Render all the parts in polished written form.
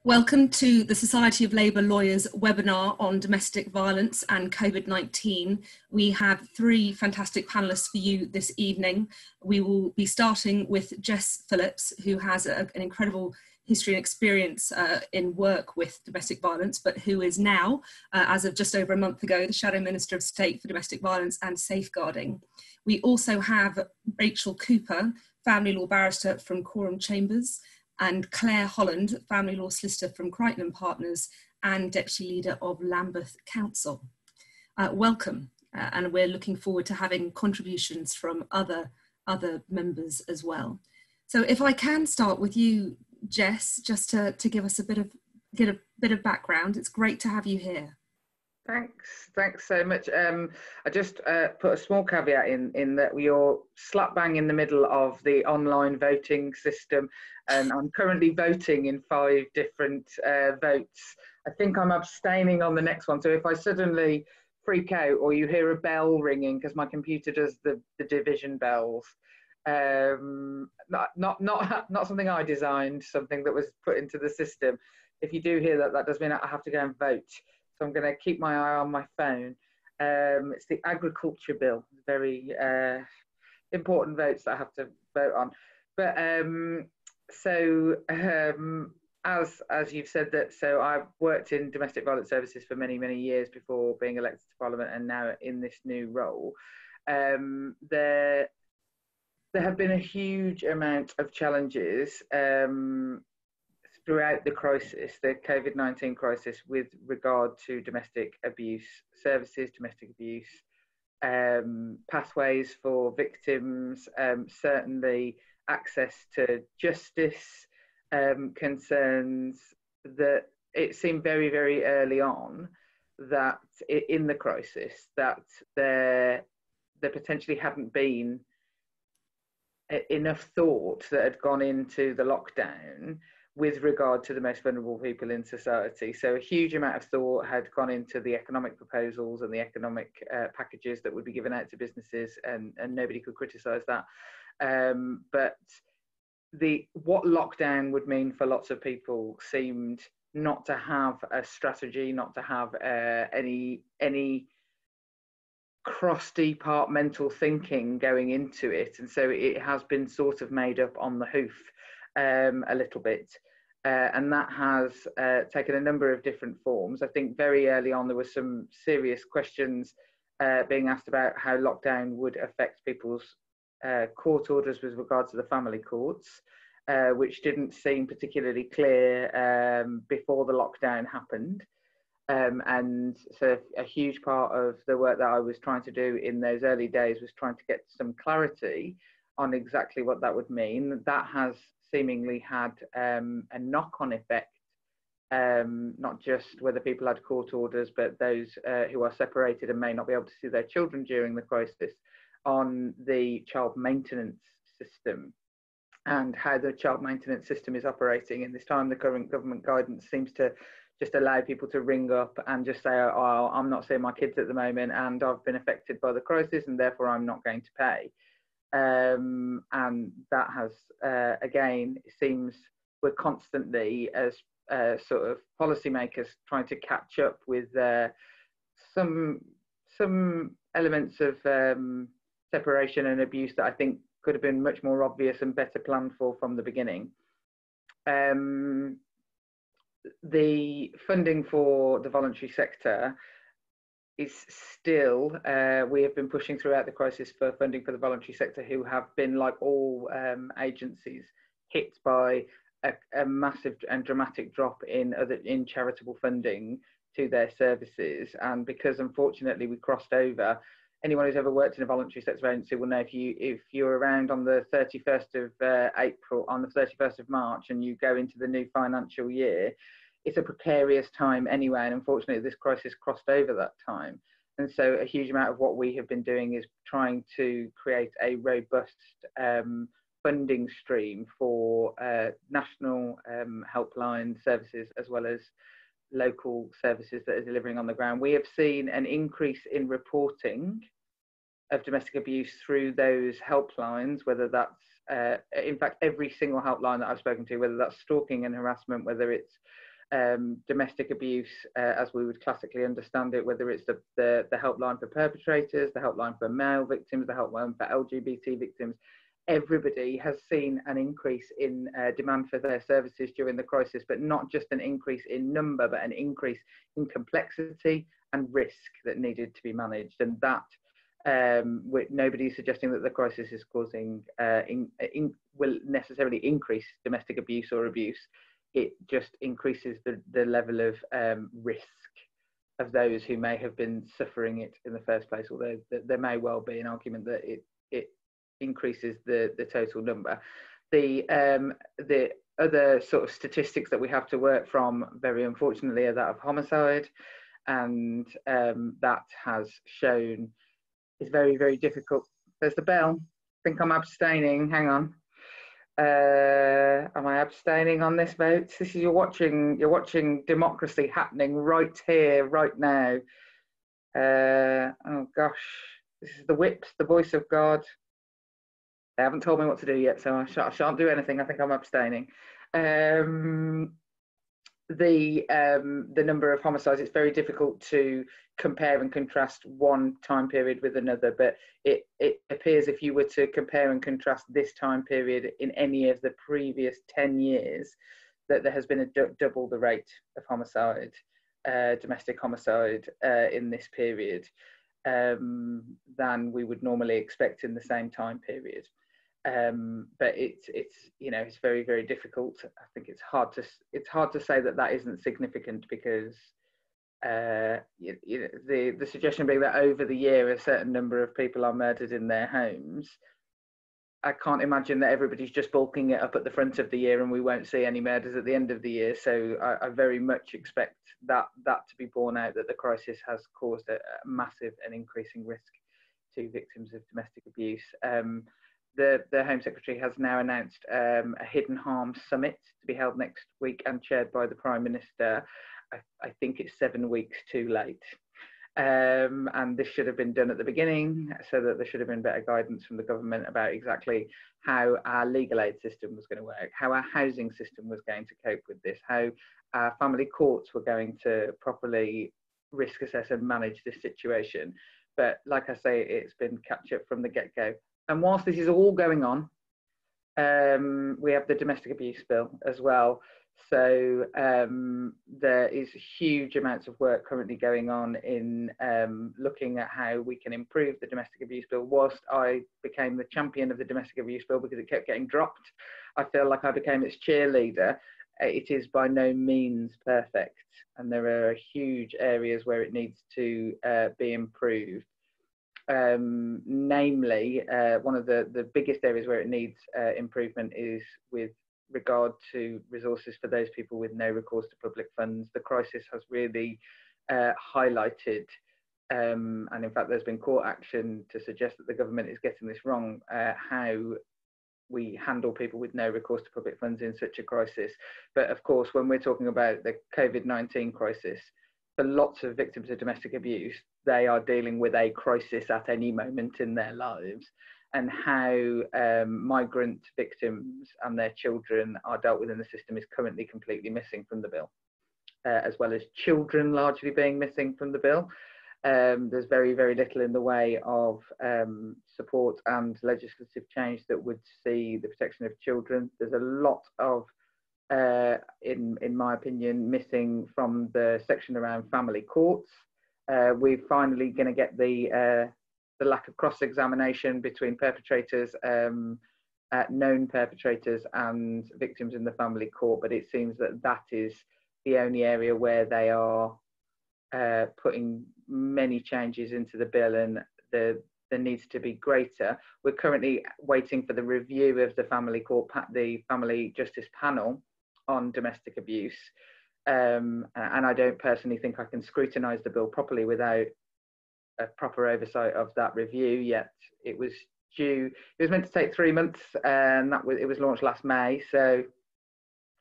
Welcome to the Society of Labour Lawyers webinar on domestic violence and COVID-19. We have three fantastic panellists for you this evening. We will be starting with Jess Philips, who has an incredible history and experience in work with domestic violence, but who is now, as of just over a month ago, the Shadow Minister of State for Domestic Violence and Safeguarding. We also have Rachel Cooper, family law barrister from Coram Chambers, and Claire Holland, family law solicitor from Creightons Partners and deputy leader of Lambeth Council. Welcome, and we're looking forward to having contributions from other members as well. So if I can start with you, Jess, just to give us a bit of background. It's great to have you here. Thanks so much. I just put a small caveat in that you're slap bang in the middle of the online voting system, and I'm currently voting in 5 different votes. I think I'm abstaining on the next one, so if I suddenly freak out or you hear a bell ringing, because my computer does the division bells, not something I designed, something that was put into the system. If you do hear that, that does mean I have to go and vote. So I'm going to keep my eye on my phone. It's the agriculture bill, very important votes that I have to vote on. But as you've said that, so I've worked in domestic violence services for many years before being elected to Parliament, and now in this new role. There have been a huge amount of challenges throughout the crisis, the COVID-19 crisis, with regard to domestic abuse services, domestic abuse pathways for victims, certainly access to justice, concerns that it seemed very early on that in the crisis that there potentially hadn't been enough thought that had gone into the lockdown with regard to the most vulnerable people in society. So a huge amount of thought had gone into the economic proposals and the economic packages that would be given out to businesses, and nobody could criticise that. But what lockdown would mean for lots of people seemed not to have a strategy, not to have any cross-departmental thinking going into it. And so it has been sort of made up on the hoof a little bit. And that has taken a number of different forms. I think very early on there were some serious questions being asked about how lockdown would affect people's court orders with regard to the family courts, which didn't seem particularly clear before the lockdown happened. And so a huge part of the work that I was trying to do in those early days was trying to get some clarity on exactly what that would mean. That has seemingly had a knock-on effect, not just whether people had court orders, but those who are separated and may not be able to see their children during the crisis, on the child maintenance system and how the child maintenance system is operating. In this time, the current government guidance seems to just allow people to ring up and just say, oh, I'm not seeing my kids at the moment and I've been affected by the crisis and therefore I'm not going to pay. And that has, again, it seems we're constantly, as sort of policymakers, trying to catch up with some elements of separation and abuse that I think could have been much more obvious and better planned for from the beginning. The funding for the voluntary sector is still, we have been pushing throughout the crisis for funding for the voluntary sector, who have been, like all agencies, hit by a massive and dramatic drop in charitable funding to their services. And because unfortunately we crossed over, anyone who's ever worked in a voluntary sector agency will know if you're around on the 31st of April, on the 31st of March, and you go into the new financial year, it's a precarious time anyway, and unfortunately this crisis crossed over that time. And so a huge amount of what we have been doing is trying to create a robust funding stream for national helpline services as well as local services that are delivering on the ground. We have seen an increase in reporting of domestic abuse through those helplines, whether that's, in fact, every single helpline that I've spoken to, whether that's stalking and harassment, whether it's domestic abuse as we would classically understand it, whether it's the helpline for perpetrators, the helpline for male victims, the helpline for LGBT victims. Everybody has seen an increase in demand for their services during the crisis, but not just an increase in number, but an increase in complexity and risk that needed to be managed. And that nobody's suggesting that the crisis is causing will necessarily increase domestic abuse or abuse. It just increases the level of risk of those who may have been suffering it in the first place, although there may well be an argument that it increases the total number. The other sort of statistics that we have to work from, very unfortunately, are that of homicide, and that has shown it's very, very difficult. There's the bell. I think I'm abstaining. Hang on. Am I abstaining on this vote? This is you're watching democracy happening right here, right now. Oh gosh, this is the whips, the voice of God. They haven't told me what to do yet, so I shan't do anything. I think I'm abstaining. The number of homicides, it's very difficult to compare and contrast one time period with another, but it appears if you were to compare and contrast this time period in any of the previous 10 years, that there has been a double the rate of homicide, domestic homicide in this period than we would normally expect in the same time period. But it's it's very, very difficult. I think it's hard to say that isn't significant, because the suggestion being that over the year a certain number of people are murdered in their homes. I can't imagine that everybody's just bulking it up at the front of the year and we won't see any murders at the end of the year. So I very much expect that to be borne out, that the crisis has caused a massive and increasing risk to victims of domestic abuse. The Home Secretary has now announced a Hidden Harm Summit to be held next week and chaired by the Prime Minister. I think it's 7 weeks too late. And this should have been done at the beginning, so that there should have been better guidance from the government about exactly how our legal aid system was going to work, how our housing system was going to cope with this, how our family courts were going to properly risk assess and manage this situation. But like I say, it's been catch up from the get-go. And whilst this is all going on, we have the domestic abuse bill as well. So there is huge amounts of work currently going on in looking at how we can improve the domestic abuse bill. Whilst I became the champion of the domestic abuse bill because it kept getting dropped, I feel like I became its cheerleader. It is by no means perfect, and there are huge areas where it needs to be improved. Namely, one of the biggest areas where it needs improvement is with regard to resources for those people with no recourse to public funds. The crisis has really highlighted, and in fact there's been court action to suggest that the government is getting this wrong, how we handle people with no recourse to public funds in such a crisis. But of course, when we're talking about the Covid-19 crisis, for lots of victims of domestic abuse, they are dealing with a crisis at any moment in their lives, and how migrant victims and their children are dealt with in the system is currently completely missing from the bill, as well as children largely being missing from the bill. There's very, very little in the way of support and legislative change that would see the protection of children. There's a lot of in my opinion, missing from the section around family courts. We're finally going to get the lack of cross-examination between perpetrators, known perpetrators and victims in the family court, but it seems that is the only area where they are putting many changes into the bill, and there needs to be greater. We're currently waiting for the review of the family court, the family justice panel on domestic abuse, and I don't personally think I can scrutinise the bill properly without a proper oversight of that review yet. It was meant to take 3 months, and it was launched last May, so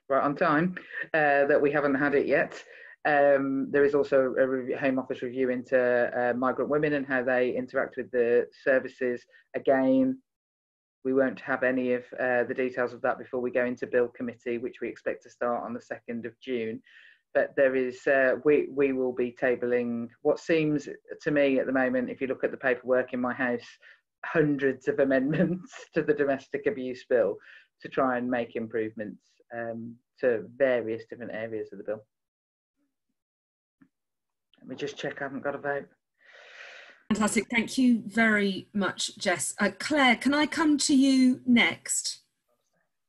right on time, that we haven't had it yet. There is also a Home Office review into migrant women and how they interact with the services. Again, we won't have any of the details of that before we go into Bill Committee, which we expect to start on the 2nd of June. but there is, we will be tabling what seems to me at the moment, if you look at the paperwork in my house, hundreds of amendments to the domestic abuse bill to try and make improvements to various different areas of the bill. Let me just check I haven't got a vote. Fantastic. Thank you very much, Jess. Claire, can I come to you next?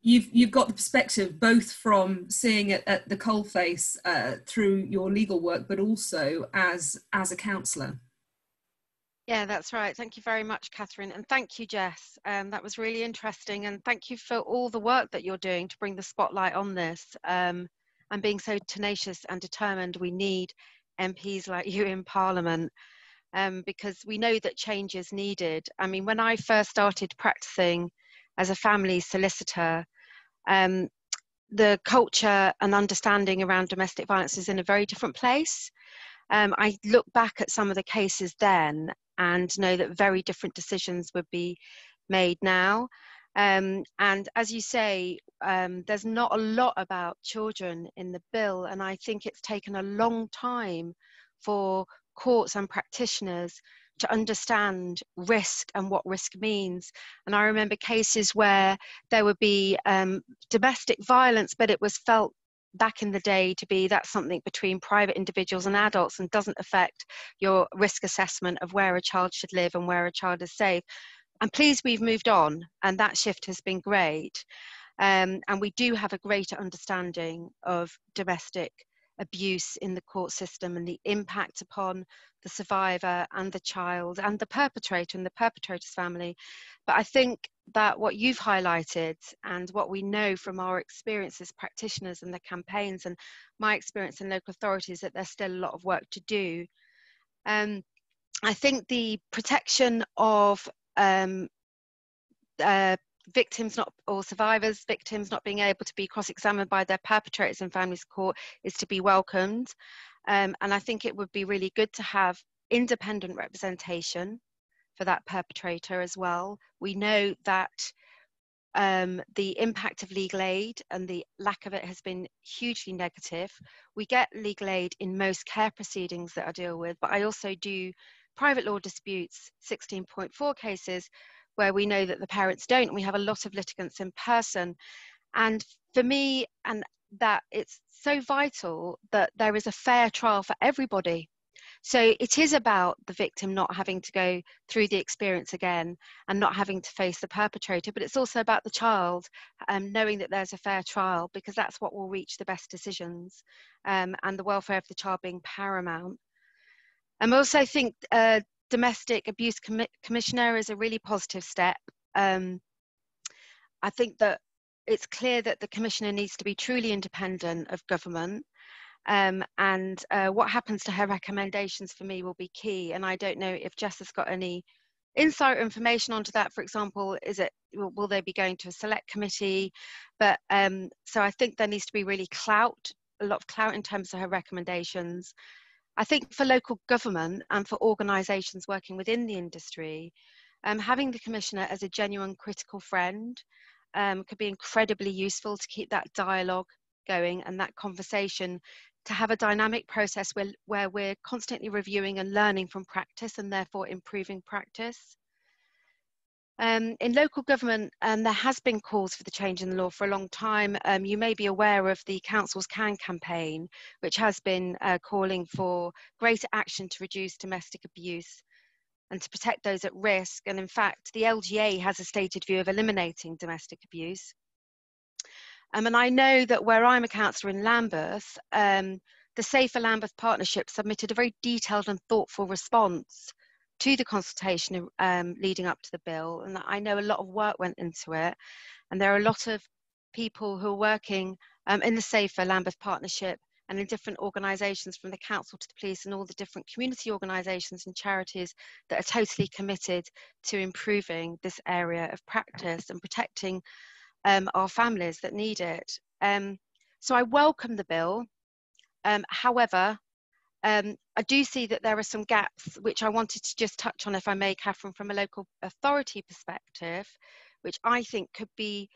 You've got the perspective both from seeing it at the coalface through your legal work, but also as a counsellor. Yeah, that's right. Thank you very much, Catherine. And thank you, Jess. That was really interesting. And thank you for all the work that you're doing to bring the spotlight on this and being so tenacious and determined. We need MPs like you in Parliament because we know that change is needed. I mean, when I first started practicing as a family solicitor, the culture and understanding around domestic violence is in a very different place. I look back at some of the cases then and know that very different decisions would be made now. And as you say, there's not a lot about children in the bill, and I think it's taken a long time for courts and practitioners to understand risk and what risk means. And I remember cases where there would be domestic violence, but it was felt back in the day to be that's something between private individuals and adults and doesn't affect your risk assessment of where a child should live and where a child is safe. I'm pleased we've moved on, and that shift has been great. And we do have a greater understanding of domestic abuse in the court system and the impact upon the survivor and the child and the perpetrator and the perpetrator's family. But I think that what you've highlighted and what we know from our experience as practitioners and the campaigns and my experience in local authorities, that there's still a lot of work to do. I think the protection of victims or survivors, victims not being able to be cross-examined by their perpetrators in families court is to be welcomed. And I think it would be really good to have independent representation for that perpetrator as well. We know that the impact of legal aid and the lack of it has been hugely negative. We get legal aid in most care proceedings that I deal with, but I also do private law disputes, 16.4 cases, where we know that the parents don't. We have a lot of litigants in person. And for me, and that it's so vital that there is a fair trial for everybody. So it is about the victim not having to go through the experience again and not having to face the perpetrator, but it's also about the child knowing that there's a fair trial, because that's what will reach the best decisions, and the welfare of the child being paramount. I also think Domestic Abuse Commissioner is a really positive step. I think that it's clear that the Commissioner needs to be truly independent of government, and what happens to her recommendations for me will be key. And I don't know if Jess has got any insight or information onto that. For example, will they be going to a select committee? But so I think there needs to be really a lot of clout in terms of her recommendations. I think for local government and for organisations working within the industry, having the Commissioner as a genuine critical friend could be incredibly useful to keep that dialogue going and that conversation, to have a dynamic process where we're constantly reviewing and learning from practice and therefore improving practice. In local government, there has been calls for the change in the law for a long time. You may be aware of the Councils Can campaign, which has been calling for greater action to reduce domestic abuse and to protect those at risk. And in fact, the LGA has a stated view of eliminating domestic abuse. And I know that where I'm a councillor in Lambeth, the Safer Lambeth Partnership submitted a very detailed and thoughtful response to the consultation leading up to the bill, and I know a lot of work went into it, and there are a lot of people who are working in the Safer Lambeth Partnership and in different organisations, from the council to the police and all the different community organisations and charities, that are totally committed to improving this area of practice and protecting our families that need it. So I welcome the bill. However, I do see that there are some gaps which I wanted to just touch on, if I may, Catherine, from a local authority perspective, which I think could be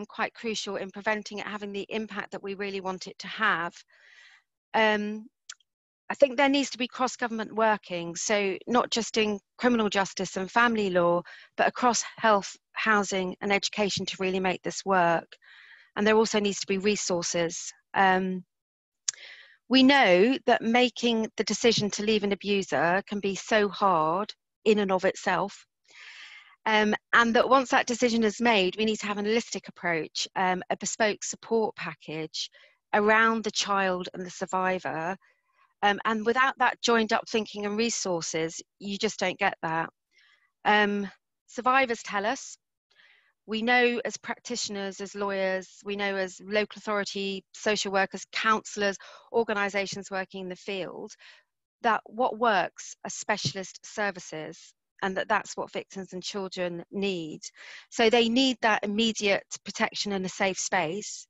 quite crucial in preventing it having the impact that we really want it to have. I think there needs to be cross-government working, so not just in criminal justice and family law, but across health, housing and education to really make this work. And there also needs to be resources. We know that making the decision to leave an abuser can be so hard in and of itself. And that once that decision is made, we need to have an holistic approach, a bespoke support package around the child and the survivor. And without that joined up thinking and resources, you just don't get that. Survivors tell us, we know as practitioners, as lawyers, we know as local authority, social workers, counsellors, organisations working in the field, that what works are specialist services, and that's what victims and children need. So they need that immediate protection and a safe space.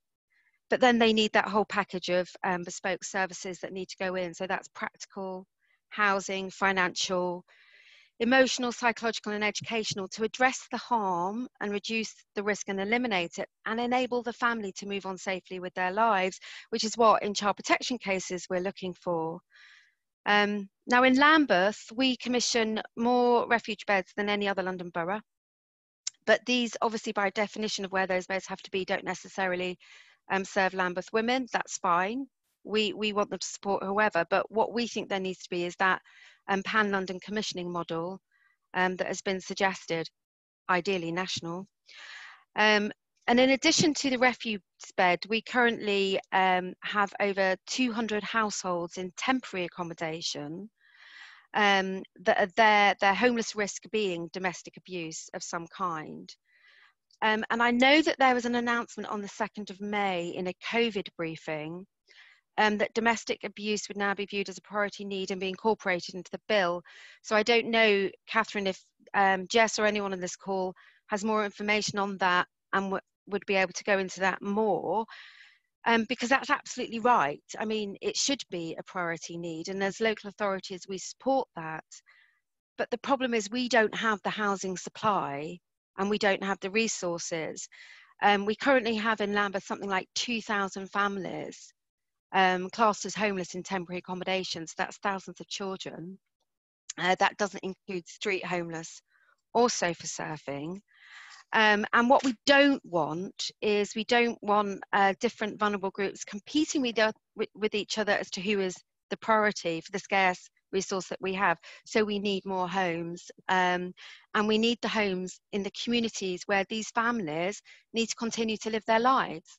But then they need that whole package of bespoke services that need to go in. So that's practical, housing, financial, emotional, psychological and educational to address the harm and reduce the risk and eliminate it and enable the family to move on safely with their lives, which is what in child protection cases we're looking for. Now in Lambeth, we commission more refuge beds than any other London borough. But these obviously by definition of where those beds have to be don't necessarily serve Lambeth women. That's fine. We want them to support whoever, but what we think there needs to be is that pan-London commissioning model that has been suggested, ideally national. And in addition to the refuge bed, we currently have over 200 households in temporary accommodation that are their homeless risk being domestic abuse of some kind. And I know that there was an announcement on the 2nd of May in a COVID briefing that domestic abuse would now be viewed as a priority need and be incorporated into the bill. So I don't know, Catherine, if Jess or anyone on this call has more information on that and would be able to go into that more, because that's absolutely right. I mean, it should be a priority need, and as local authorities, we support that. But the problem is we don't have the housing supply and we don't have the resources. We currently have in Lambeth something like 2,000 families classed as homeless in temporary accommodations. That's thousands of children. That doesn't include street homeless or sofa surfing. And what we don't want is we don't want different vulnerable groups competing with each other as to who is the priority for the scarce resource that we have. So we need more homes, and we need the homes in the communities where these families need to continue to live their lives,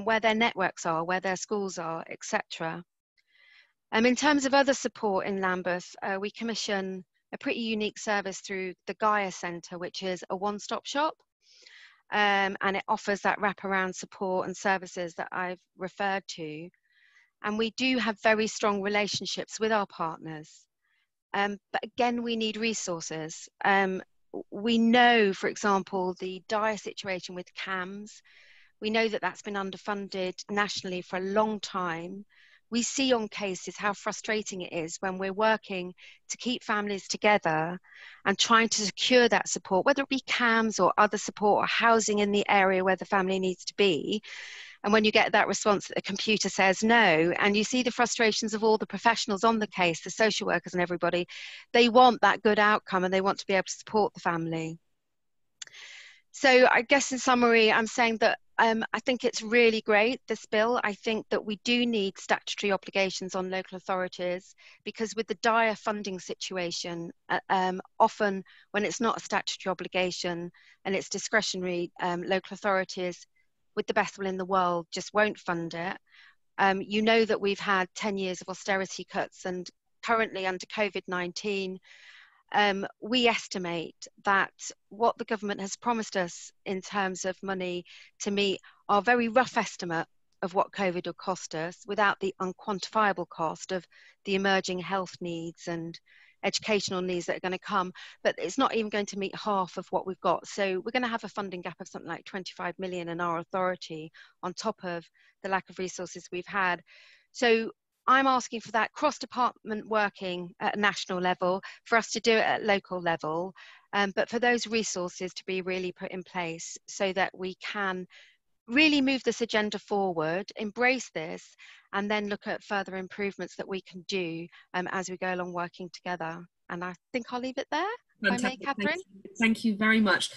where their networks are, where their schools are, etc. In terms of other support in Lambeth, we commission a pretty unique service through the Gaia Centre, which is a one-stop shop, and it offers that wraparound support and services that I've referred to. And we do have very strong relationships with our partners. But again, we need resources. We know, for example, the dire situation with CAMS. We know that that's been underfunded nationally for a long time. We see on cases how frustrating it is when we're working to keep families together and trying to secure that support, whether it be CAMS or other support or housing in the area where the family needs to be. And when you get that response that the computer says no, and you see the frustrations of all the professionals on the case, the social workers and everybody, they want that good outcome and they want to be able to support the family. So I guess in summary, I'm saying that I think it's really great, this bill. I think that we do need statutory obligations on local authorities, because with the dire funding situation, often when it's not a statutory obligation and it's discretionary, local authorities with the best will in the world just won't fund it. You know that we've had 10 years of austerity cuts, and currently under Covid-19, we estimate that what the government has promised us in terms of money to meet our very rough estimate of what COVID will cost us, without the unquantifiable cost of the emerging health needs and educational needs that are going to come, but it's not even going to meet half of what we've got. So we're going to have a funding gap of something like 25 million in our authority on top of the lack of resources we've had. So I'm asking for that cross-department working at a national level, for us to do it at local level, but for those resources to be really put in place so that we can really move this agenda forward, embrace this, and then look at further improvements that we can do as we go along working together. And I think I'll leave it there. Fantastic. If I may, Catherine. Thank you very much.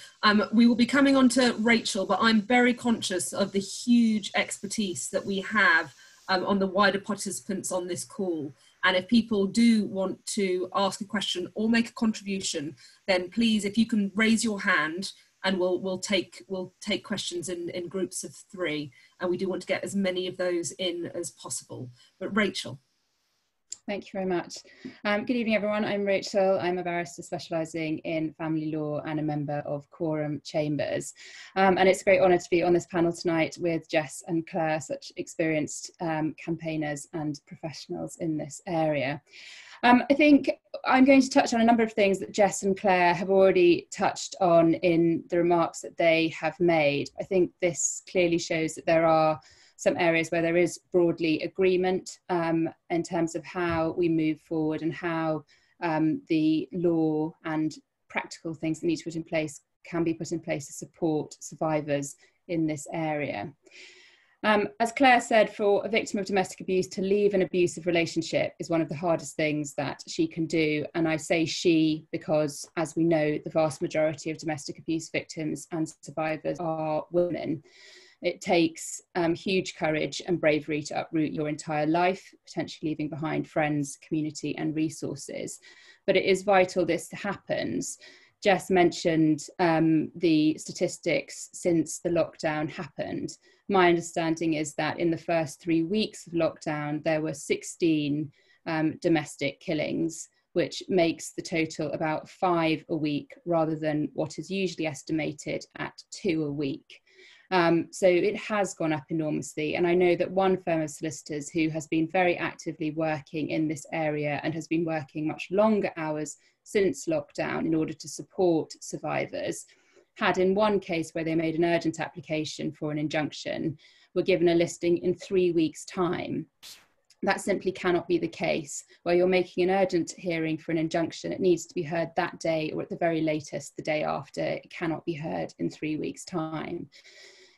We will be coming on to Rachel, but I'm very conscious of the huge expertise that we have on the wider participants on this call. And if people do want to ask a question or make a contribution, then please, if you can raise your hand, and we'll take questions in groups of 3, and we do want to get as many of those in as possible. But Rachel. Thank you very much. Good evening, everyone. I'm Rachel. I'm a barrister specialising in family law and a member of Coram Chambers. And it's a great honour to be on this panel tonight with Jess and Claire, such experienced campaigners and professionals in this area. I think I'm going to touch on a number of things that Jess and Claire have already touched on in the remarks that they have made. I think this clearly shows that there are some areas where there is broadly agreement in terms of how we move forward and how the law and practical things that need to be put in place can be put in place to support survivors in this area. As Claire said, for a victim of domestic abuse to leave an abusive relationship is one of the hardest things that she can do. And I say she because, as we know, the vast majority of domestic abuse victims and survivors are women. It takes huge courage and bravery to uproot your entire life, potentially leaving behind friends, community and resources. But it is vital this happens. Jess mentioned the statistics since the lockdown happened. My understanding is that in the first 3 weeks of lockdown, there were 16 domestic killings, which makes the total about 5 a week rather than what is usually estimated at 2 a week. So it has gone up enormously. And I know that one firm of solicitors who has been very actively working in this area and has been working much longer hours since lockdown in order to support survivors, had in one case where they made an urgent application for an injunction, were given a listing in 3 weeks' time. That simply cannot be the case. Where you're making an urgent hearing for an injunction, it needs to be heard that day or at the very latest the day after. It cannot be heard in 3 weeks' time.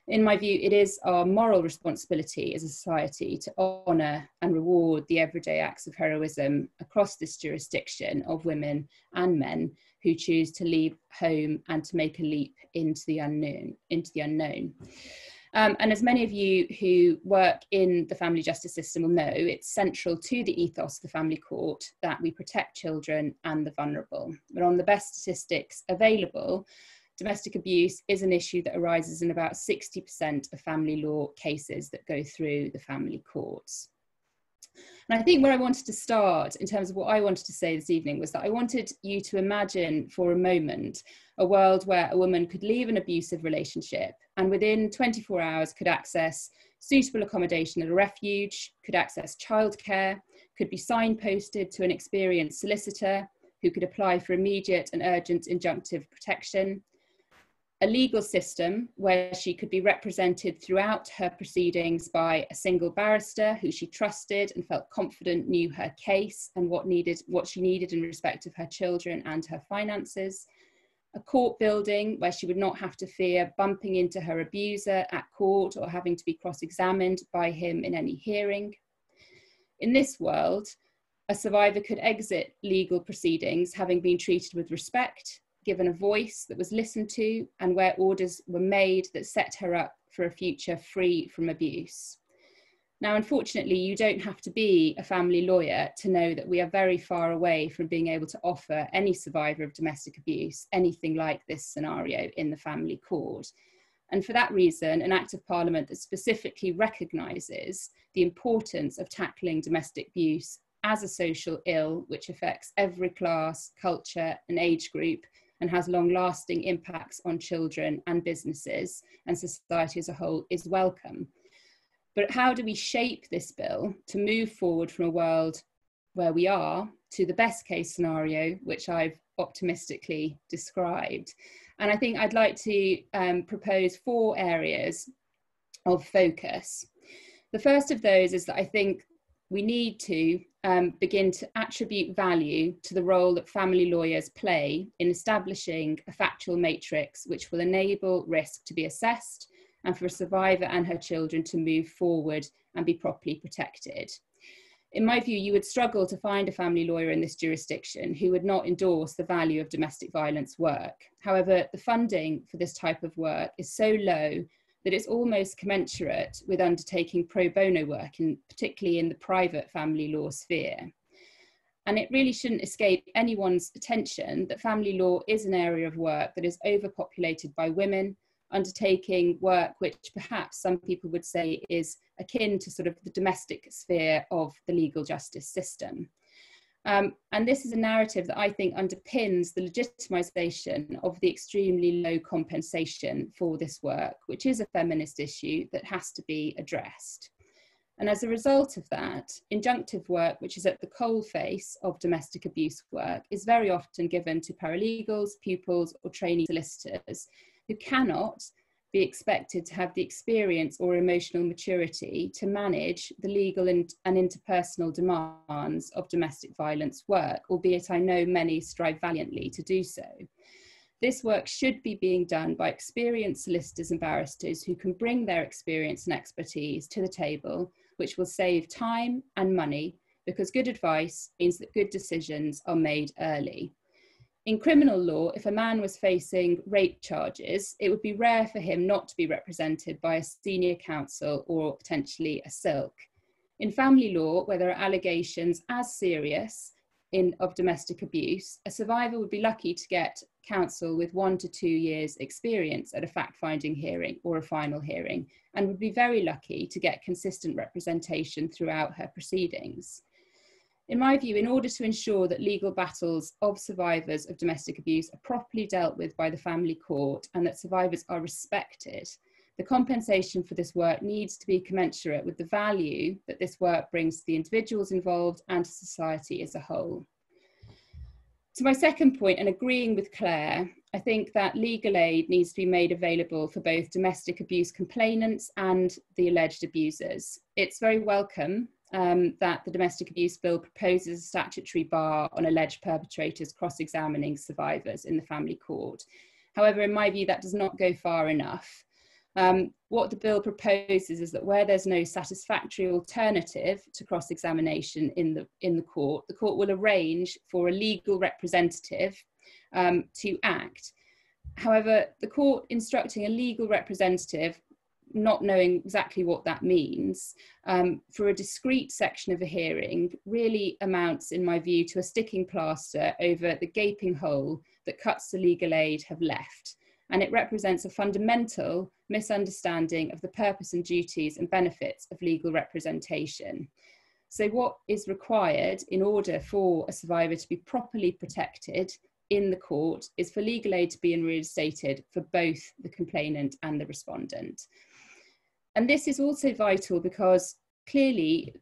In my view, it is our moral responsibility as a society to honour and reward the everyday acts of heroism across this jurisdiction of women and men who choose to leave home and to make a leap into the unknown. And as many of you who work in the family justice system will know, it's central to the ethos of the family court that we protect children and the vulnerable. But on the best statistics available, domestic abuse is an issue that arises in about 60% of family law cases that go through the family courts. And I think where I wanted to start in terms of what I wanted to say this evening was that I wanted you to imagine for a moment a world where a woman could leave an abusive relationship and within 24 hours could access suitable accommodation at a refuge, could access childcare, could be signposted to an experienced solicitor who could apply for immediate and urgent injunctive protection, a legal system where she could be represented throughout her proceedings by a single barrister who she trusted and felt confident knew her case and what she needed in respect of her children and her finances, a court building where she would not have to fear bumping into her abuser at court or having to be cross-examined by him in any hearing. In this world, a survivor could exit legal proceedings having been treated with respect, given a voice that was listened to, and where orders were made that set her up for a future free from abuse. Now, unfortunately, you don't have to be a family lawyer to know that we are very far away from being able to offer any survivor of domestic abuse anything like this scenario in the family court. And for that reason, an Act of Parliament that specifically recognises the importance of tackling domestic abuse as a social ill, which affects every class, culture and age group, and has long-lasting impacts on children and businesses and society as a whole, is welcome. But how do we shape this bill to move forward from a world where we are to the best case scenario, which I've optimistically described? And I think I'd like to propose 4 areas of focus. The first of those is that I think we need to begin to attribute value to the role that family lawyers play in establishing a factual matrix which will enable risk to be assessed and for a survivor and her children to move forward and be properly protected. In my view, you would struggle to find a family lawyer in this jurisdiction who would not endorse the value of domestic violence work. However, the funding for this type of work is so low that it's almost commensurate with undertaking pro bono work, particularly in the private family law sphere. And it really shouldn't escape anyone's attention that family law is an area of work that is overpopulated by women, undertaking work which perhaps some people would say is akin to sort of the domestic sphere of the legal justice system. And this is a narrative that I think underpins the legitimisation of the extremely low compensation for this work, which is a feminist issue that has to be addressed. And as a result of that, injunctive work, which is at the coalface of domestic abuse work, is very often given to paralegals, pupils, or trainee solicitors who cannot be expected to have the experience or emotional maturity to manage the legal and interpersonal demands of domestic violence work, albeit I know many strive valiantly to do so. This work should be being done by experienced solicitors and barristers who can bring their experience and expertise to the table, which will save time and money, because good advice means that good decisions are made early. In criminal law, if a man was facing rape charges, it would be rare for him not to be represented by a senior counsel or potentially a silk. In family law, where there are allegations as serious of domestic abuse, a survivor would be lucky to get counsel with 1 to 2 years experience at a fact-finding hearing or a final hearing, and would be very lucky to get consistent representation throughout her proceedings. In my view, in order to ensure that legal battles of survivors of domestic abuse are properly dealt with by the family court and that survivors are respected, the compensation for this work needs to be commensurate with the value that this work brings to the individuals involved and to society as a whole. To my second point, and agreeing with Claire, I think that legal aid needs to be made available for both domestic abuse complainants and the alleged abusers. It's very welcome that the Domestic Abuse Bill proposes a statutory bar on alleged perpetrators cross-examining survivors in the family court. However, in my view, that does not go far enough. What the bill proposes is that where there's no satisfactory alternative to cross-examination in the court will arrange for a legal representative to act. However, the court instructing a legal representative, not knowing exactly what that means, for a discrete section of a hearing really amounts, in my view, to a sticking plaster over the gaping hole that cuts to legal aid have left. And it represents a fundamental misunderstanding of the purpose and duties and benefits of legal representation. So what is required in order for a survivor to be properly protected in the court is for legal aid to be reinstated for both the complainant and the respondent. And this is also vital because clearly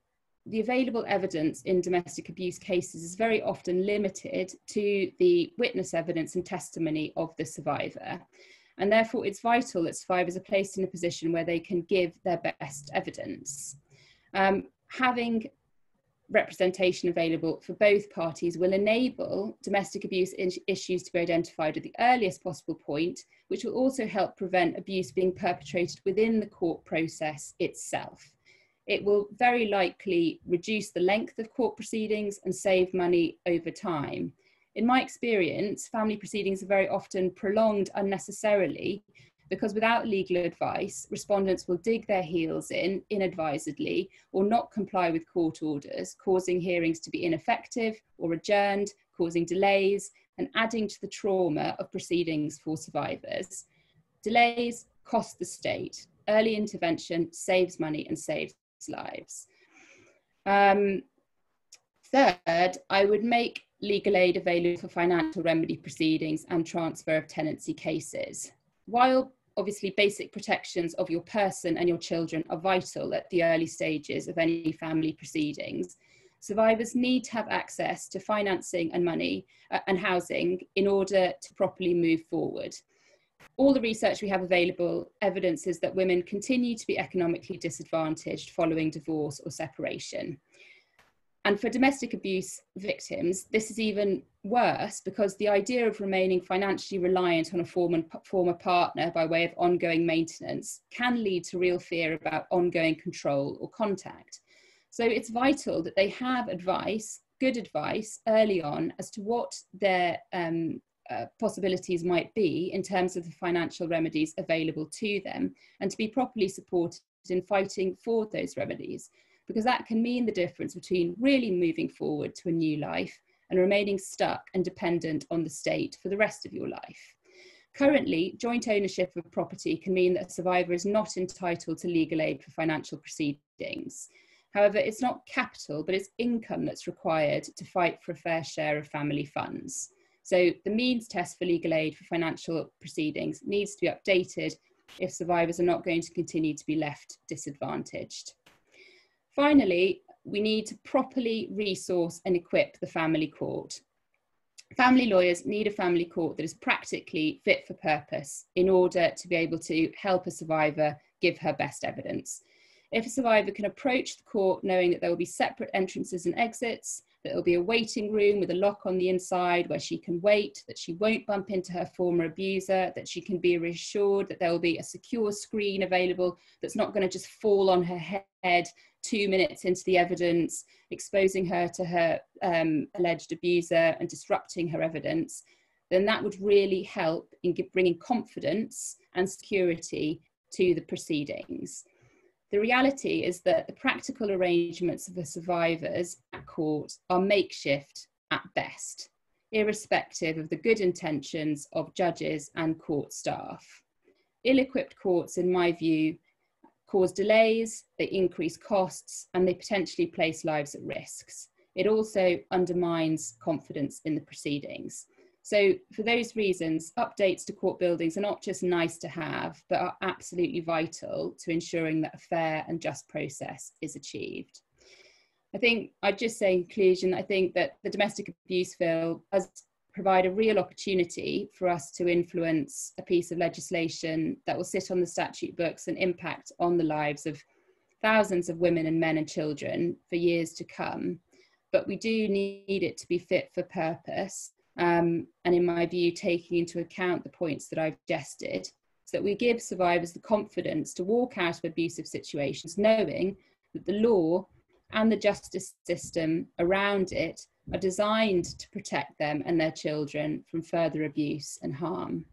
the available evidence in domestic abuse cases is very often limited to the witness evidence and testimony of the survivor. And therefore it's vital that survivors are placed in a position where they can give their best evidence. Having representation available for both parties will enable domestic abuse issues to be identified at the earliest possible point, which will also help prevent abuse being perpetrated within the court process itself. It will very likely reduce the length of court proceedings and save money over time. In my experience, family proceedings are very often prolonged unnecessarily because without legal advice, respondents will dig their heels in inadvisedly or not comply with court orders, causing hearings to be ineffective or adjourned, causing delays and adding to the trauma of proceedings for survivors. Delays cost the state. Early intervention saves money and saves lives. Third, I would make legal aid available for financial remedy proceedings and transfer of tenancy cases. While obviously basic protections of your person and your children are vital at the early stages of any family proceedings, survivors need to have access to financing and money and housing in order to properly move forward. All the research we have available evidences that women continue to be economically disadvantaged following divorce or separation. And for domestic abuse victims, this is even worse, because the idea of remaining financially reliant on a former partner by way of ongoing maintenance can lead to real fear about ongoing control or contact. So it's vital that they have advice, good advice, early on as to what their possibilities might be in terms of the financial remedies available to them, and to be properly supported in fighting for those remedies, because that can mean the difference between really moving forward to a new life and remaining stuck and dependent on the state for the rest of your life. Currently, joint ownership of property can mean that a survivor is not entitled to legal aid for financial proceedings. However, it's not capital, but it's income that's required to fight for a fair share of family funds. So the means test for legal aid for financial proceedings needs to be updated if survivors are not going to continue to be left disadvantaged. Finally, we need to properly resource and equip the family court. Family lawyers need a family court that is practically fit for purpose in order to be able to help a survivor give her best evidence. If a survivor can approach the court knowing that there will be separate entrances and exits, that there will be a waiting room with a lock on the inside where she can wait, that she won't bump into her former abuser, that she can be reassured that there will be a secure screen available that's not going to just fall on her head 2 minutes into the evidence, exposing her to her alleged abuser and disrupting her evidence, then that would really help in bringing confidence and security to the proceedings. The reality is that the practical arrangements of the survivors at court are makeshift at best, irrespective of the good intentions of judges and court staff. Ill-equipped courts, in my view, cause delays, they increase costs, and they potentially place lives at risks. It also undermines confidence in the proceedings. So for those reasons, updates to court buildings are not just nice to have, but are absolutely vital to ensuring that a fair and just process is achieved. I think I'd just say in conclusion, I think that the domestic abuse bill does provide a real opportunity for us to influence a piece of legislation that will sit on the statute books and impact on the lives of thousands of women and men and children for years to come. But we do need it to be fit for purpose. And in my view, taking into account the points that I've suggested, so that we give survivors the confidence to walk out of abusive situations, knowing that the law and the justice system around it are designed to protect them and their children from further abuse and harm.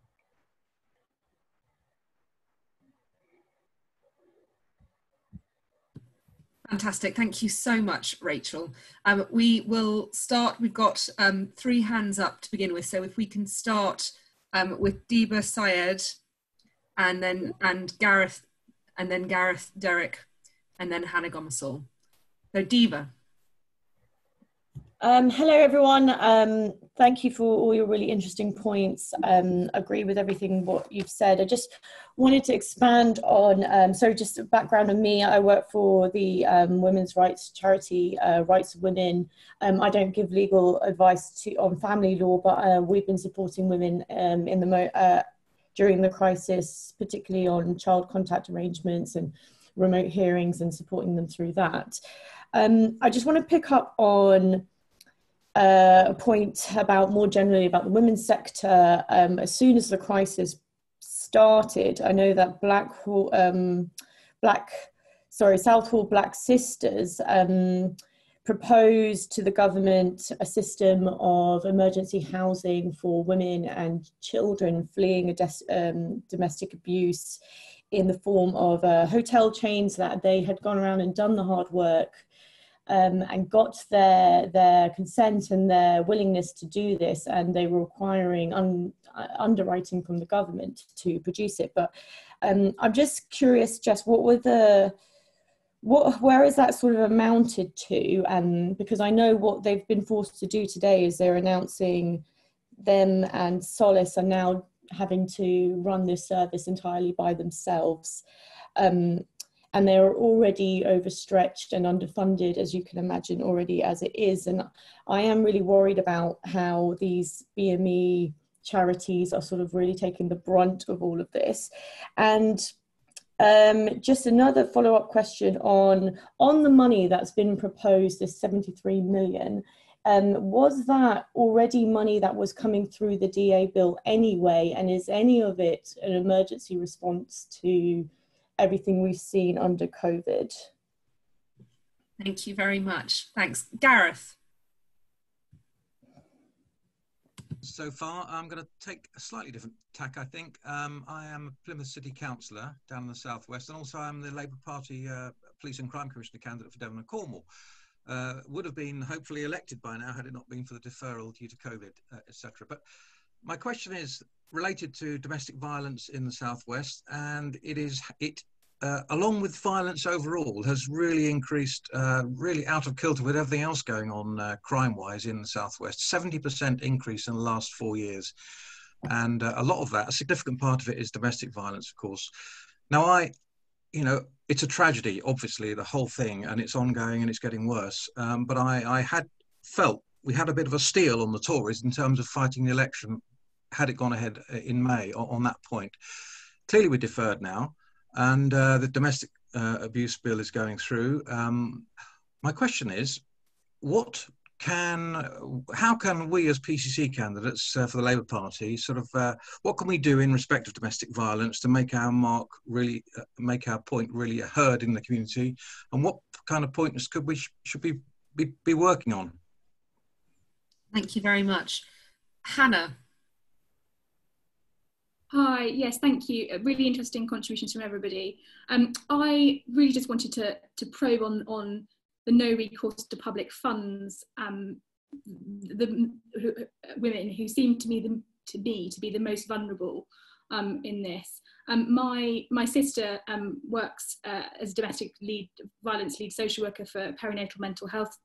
Fantastic. Thank you so much, Rachel. We will start, we've got 3 hands up to begin with. So if we can start with Deeba Syed and Gareth Derrick, and then Hannah Gomersall. So Deeba. Hello everyone, thank you for all your really interesting points. Agree with everything what you've said. I just wanted to expand on, so just a background on me. I work for the women's rights charity, Rights of Women. I don't give legal advice on family law, but we've been supporting women during the crisis, particularly on child contact arrangements and remote hearings and supporting them through that. I just want to pick up on a point about more generally about the women's sector. As soon as the crisis started, I know that Southall Black Sisters proposed to the government a system of emergency housing for women and children fleeing domestic abuse in the form of hotel chains, that they had gone around and done the hard work and got their consent and their willingness to do this, and they were requiring underwriting from the government to produce it. But I'm just curious, Jess, where is that sort of amounted to? Because I know what they've been forced to do today is they're announcing them and Solace are now having to run this service entirely by themselves. And they're already overstretched and underfunded, as you can imagine, already as it is. And I am really worried about how these BME charities are sort of really taking the brunt of all of this. And Just another follow-up question on the money that's been proposed, this 73 million. Was that already money that was coming through the DA bill anyway? And is any of it an emergency response to everything we've seen under COVID? Thank you very much. Thanks. Gareth. So far, I'm going to take a slightly different tack, I think. I am a Plymouth City Councillor down in the southwest, and also I'm the Labour Party Police and Crime Commissioner candidate for Devon and Cornwall. Would have been hopefully elected by now had it not been for the deferral due to COVID, etc. But my question is related to domestic violence in the southwest, and along with violence overall, has really increased, really out of kilter with everything else going on crime-wise in the southwest. 70% increase in the last 4 years, and a lot of that, a significant part of it, is domestic violence, of course. Now, it's a tragedy, obviously, the whole thing, and it's ongoing and it's getting worse. But I had felt we had a bit of a steal on the Tories in terms of fighting the election had it gone ahead in May on that point. Clearly, we're deferred now. And the domestic abuse bill is going through. My question is, how can we as PCC candidates for the Labour Party what can we do in respect of domestic violence to make our mark really, make our point really heard in the community? And what kind of pointers should we be working on? Thank you very much. Hannah. Hi, yes, thank you. Really interesting contributions from everybody. I really just wanted to probe on the no recourse to public funds, the women who seem to me to be the most vulnerable in this. My sister works as a domestic violence lead social worker for Perinatal Mental Health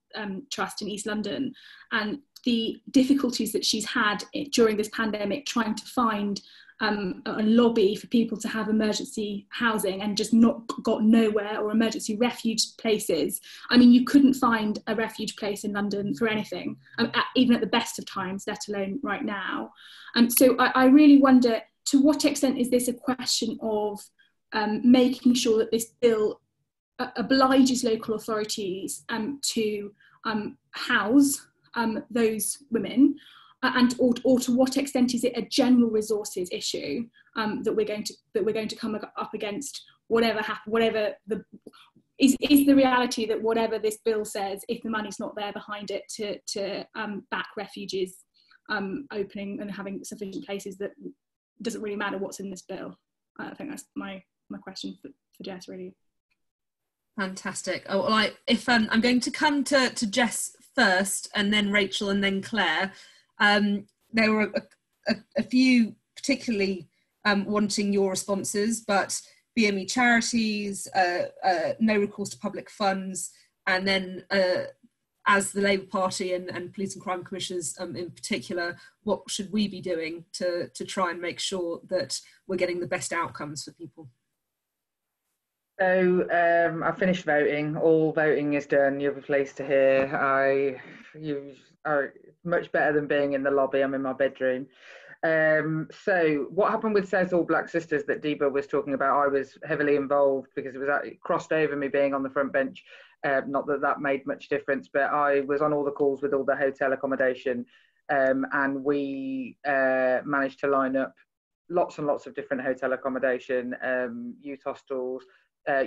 Trust in East London, and the difficulties that she's had during this pandemic trying to find a lobby for people to have emergency housing and just got nowhere, or emergency refuge places. I mean, you couldn't find a refuge place in London for anything, even at the best of times, let alone right now. So I really wonder, to what extent is this a question of making sure that this bill obliges local authorities to house those women? Or to what extent is it a general resources issue that we're going to come up against? Is the reality that whatever this bill says, if the money's not there behind it to back refuges opening and having sufficient places, that doesn't really matter what's in this bill? I think that's my question for Jess, really. Fantastic. Oh, well, I'm going to come to Jess first, and then Rachel, and then Claire. There were a few particularly wanting your responses, but BME charities, no recourse to public funds, and then as the Labour Party and police and crime commissioners in particular, what should we be doing to try and make sure that we're getting the best outcomes for people? So I finished voting. All voting is done. You'll be pleased to hear. You are much better than being in the lobby. I'm in my bedroom. So what happened with Southall Black Sisters that Deeba was talking about, I was heavily involved because it crossed over me being on the front bench. Not that that made much difference, but I was on all the calls with all the hotel accommodation, and we managed to line up lots and lots of different hotel accommodation, youth hostels,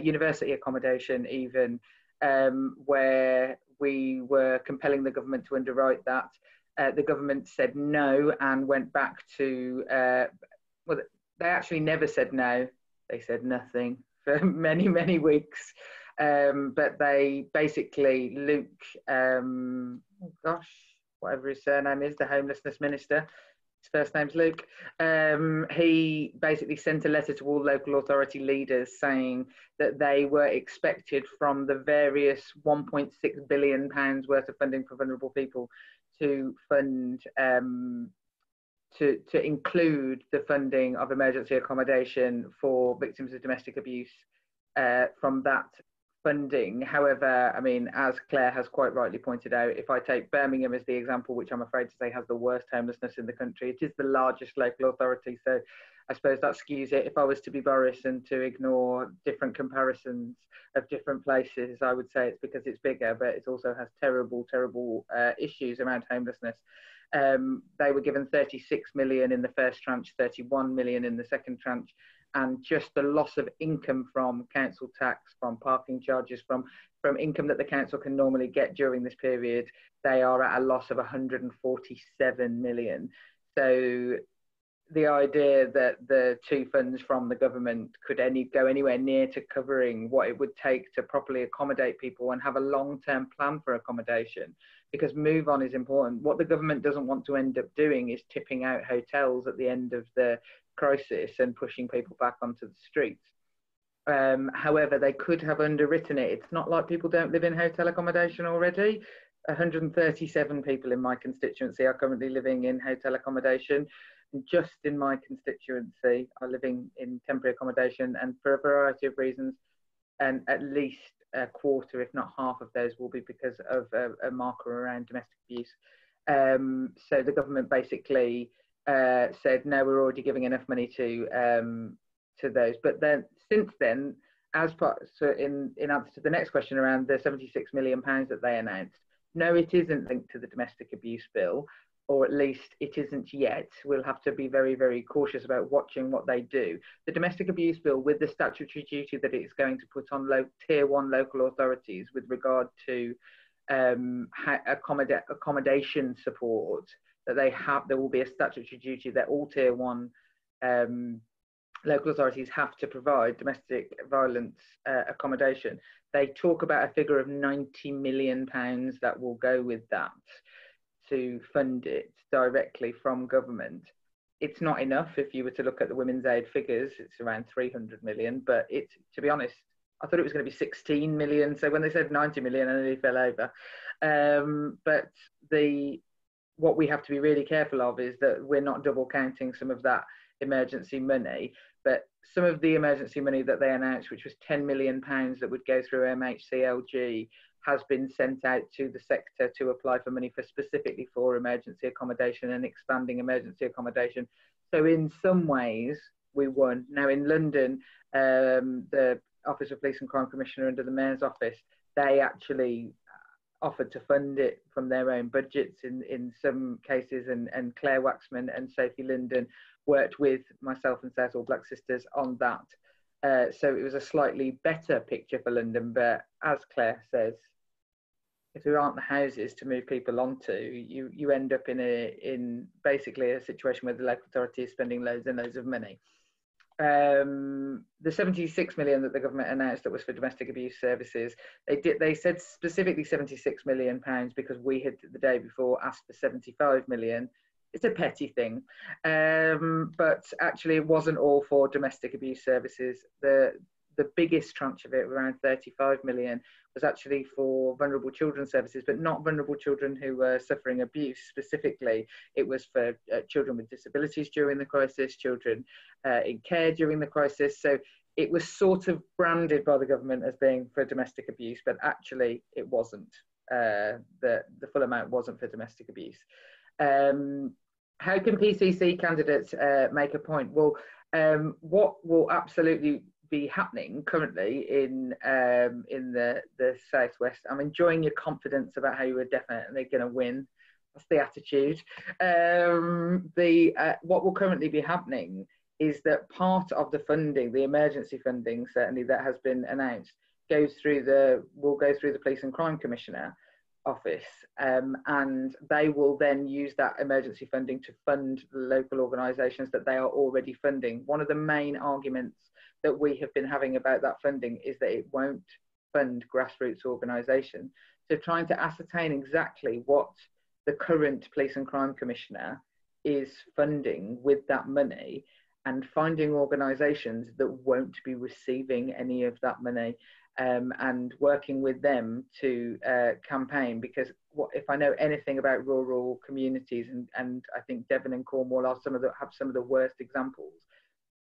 university accommodation even, where we were compelling the government to underwrite that. The government said no and went back to, well, they actually never said no, they said nothing for many, many weeks. But they basically, Luke, whatever his surname is, the homelessness minister, his first name's Luke, he basically sent a letter to all local authority leaders saying that they were expected from the various £1.6 billion worth of funding for vulnerable people to fund, to include the funding of emergency accommodation for victims of domestic abuse from that funding. However, I mean, as Claire has quite rightly pointed out, if I take Birmingham as the example, which I'm afraid to say has the worst homelessness in the country, it is the largest local authority. So I suppose that skews it. If I was to be Boris and to ignore different comparisons of different places, I would say it's because it's bigger, but it also has terrible, terrible issues around homelessness. They were given 36 million in the first tranche, 31 million in the second tranche, and just the loss of income from council tax, from parking charges, from income that the council can normally get during this period, they are at a loss of 147 million. So the idea that the two funds from the government could go anywhere near to covering what it would take to properly accommodate people and have a long-term plan for accommodation, because move on is important. What the government doesn't want to end up doing is tipping out hotels at the end of the crisis and pushing people back onto the streets. However, they could have underwritten it. It's not like people don't live in hotel accommodation already. 137 people in my constituency are currently living in hotel accommodation. And just in my constituency are living in temporary accommodation, and for a variety of reasons, and at least a quarter, if not half of those, will be because of a marker around domestic abuse. So the government basically said, no, we're already giving enough money to those. But then since then, so in answer to the next question around the £76 million that they announced, no, it isn't linked to the domestic abuse bill, or at least it isn't yet. We'll have to be very, very cautious about watching what they do. The domestic abuse bill, with the statutory duty that it's going to put on tier 1 local authorities with regard to accommodation support, that they have, there will be a statutory duty that all tier 1 local authorities have to provide domestic violence accommodation. They talk about a figure of £90 million that will go with that to fund it directly from government. It's not enough. If you were to look at the Women's Aid figures, it's around 300 million, but it's, to be honest, I thought it was going to be 16 million. So when they said 90 million, I nearly fell over. But what we have to be really careful of is that we're not double counting some of that emergency money, but some of the emergency money that they announced, which was £10 million that would go through MHCLG, has been sent out to the sector to apply for money specifically for emergency accommodation and expanding emergency accommodation. So in some ways we won. Now in London, the Office of Police and Crime Commissioner under the Mayor's office, they actually offered to fund it from their own budgets in some cases, and Claire Waxman and Sophie Linden worked with myself and Cecil Black Sisters on that. So it was a slightly better picture for London, but as Claire says, if there aren't the houses to move people onto, you end up in basically a situation where the local authority is spending loads and loads of money. The 76 million that the government announced that was for domestic abuse services, they said specifically 76 million pounds because we had the day before asked for 75 million. It's a petty thing, but actually it wasn't all for domestic abuse services. The biggest tranche of it, around 35 million, was actually for vulnerable children services, but not vulnerable children who were suffering abuse specifically. It was for children with disabilities during the crisis, children in care during the crisis. So it was sort of branded by the government as being for domestic abuse, but actually it wasn't. The full amount wasn't for domestic abuse. How can PCC candidates make a point? Well, what will absolutely be happening currently in the Southwest, I'm enjoying your confidence about how you are definitely going to win. That's the attitude. What will currently be happening is that part of the funding, the emergency funding certainly that has been announced, will go through the Police and Crime Commissioner office, and they will then use that emergency funding to fund the local organisations that they are already funding. One of the main arguments that we have been having about that funding is that it won't fund grassroots organisations. So trying to ascertain exactly what the current Police and Crime Commissioner is funding with that money, and finding organisations that won't be receiving any of that money, and working with them to campaign, because if I know anything about rural communities, and I think Devon and Cornwall are have some of the worst examples,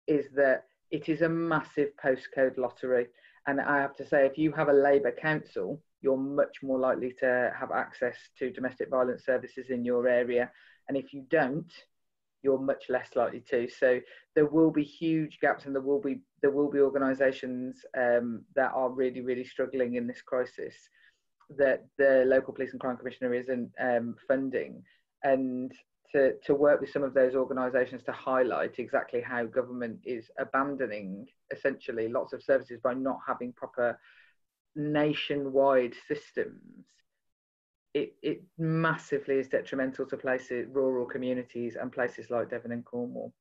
is that it is a massive postcode lottery, And I have to say, if you have a Labour council, you're much more likely to have access to domestic violence services in your area. And if you don't, you're much less likely to. So there will be huge gaps, and there will be organisations that are really, really struggling in this crisis that the local police and crime commissioner isn't funding. And to work with some of those organisations to highlight exactly how government is abandoning essentially lots of services by not having proper nationwide systems. It massively is detrimental to places, rural communities and places like Devon and Cornwall.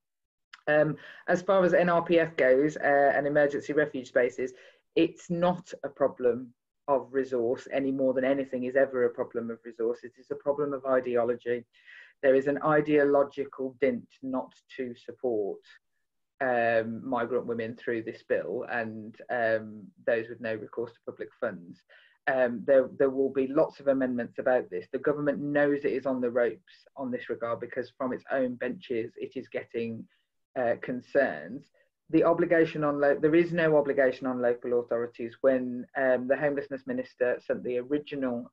As far as NRPF goes and emergency refuge spaces, it's not a problem of resource any more than anything is ever a problem of resource. It is a problem of ideology. There is an ideological dint not to support migrant women through this bill and those with no recourse to public funds. There will be lots of amendments about this. The government knows it is on the ropes on this regard because from its own benches it is getting concerns. The obligation on there is no obligation on local authorities. When the homelessness minister sent the original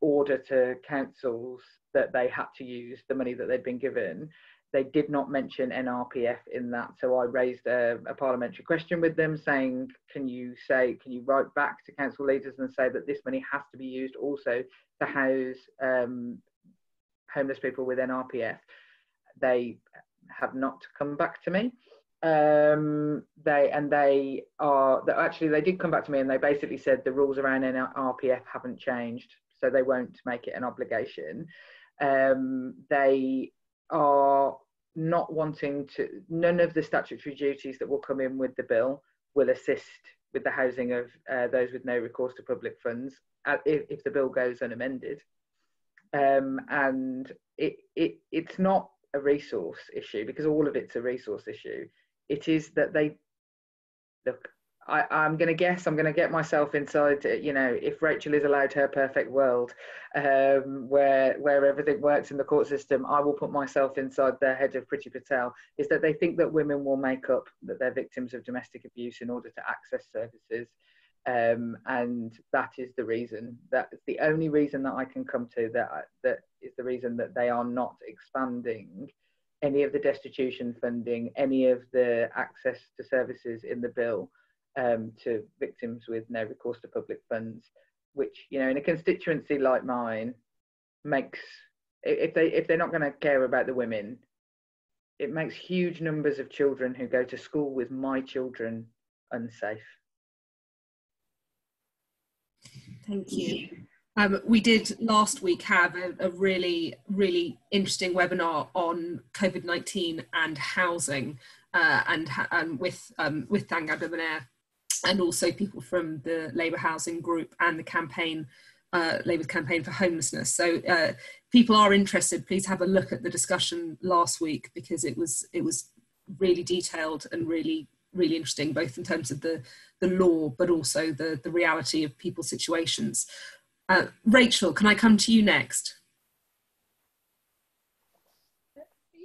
order to councils that they had to use the money that they'd been given, they did not mention NRPF in that. So I raised a parliamentary question with them saying, can you write back to council leaders and say that this money has to be used also to house homeless people with NRPF? They have not come back to me. They did come back to me and they basically said the rules around NRPF haven't changed, so they won't make it an obligation. They are not wanting to, none of the statutory duties that will come in with the bill will assist with the housing of those with no recourse to public funds if the bill goes unamended. And it's not a resource issue, because all of it's a resource issue. It is that they look, I'm going to guess, I'm going to get myself inside, you know, if Rachel is allowed her perfect world where everything works in the court system, I will put myself inside the head of Priti Patel, is that they think that women will make up that they're victims of domestic abuse in order to access services. And that is the reason, that's the only reason that I can come to, that is the reason that they are not expanding any of the destitution funding, any of the access to services in the bill to victims with no recourse to public funds, which, you know, in a constituency like mine makes, if they're not going to care about the women, it makes huge numbers of children who go to school with my children unsafe. Thank you. We did last week have a really, really interesting webinar on COVID-19 and housing, and with Danga Bibanair, and also people from the Labour Housing Group and the campaign, Labour's campaign for homelessness. So people are interested, please have a look at the discussion last week, because it was really detailed and really, really interesting, both in terms of the law, but also the reality of people's situations. Rachel, can I come to you next?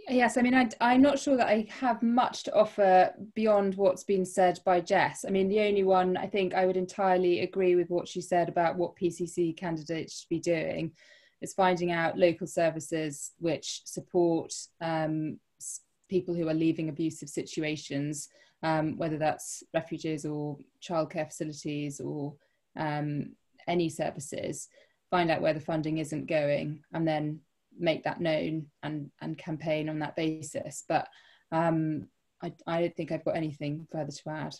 Yes, I mean, I'm not sure that I have much to offer beyond what's been said by Jess. I mean, the only one, I think I would entirely agree with what she said about what PCC candidates should be doing, is finding out local services which support people who are leaving abusive situations, whether that's refuges or childcare facilities or any services, find out where the funding isn't going, and then make that known and campaign on that basis. But I don't think I've got anything further to add.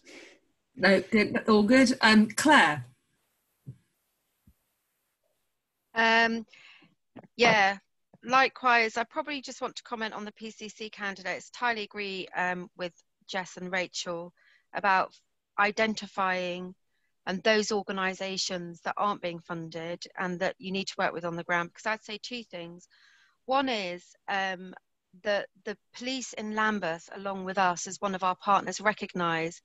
No, good, all good. Claire? Yeah, likewise, I probably just want to comment on the PCC candidates. Entirely agree with Jess and Rachel about identifying and those organisations that aren't being funded and that you need to work with on the ground. Because I'd say two things. One is the police in Lambeth, along with us as one of our partners, recognise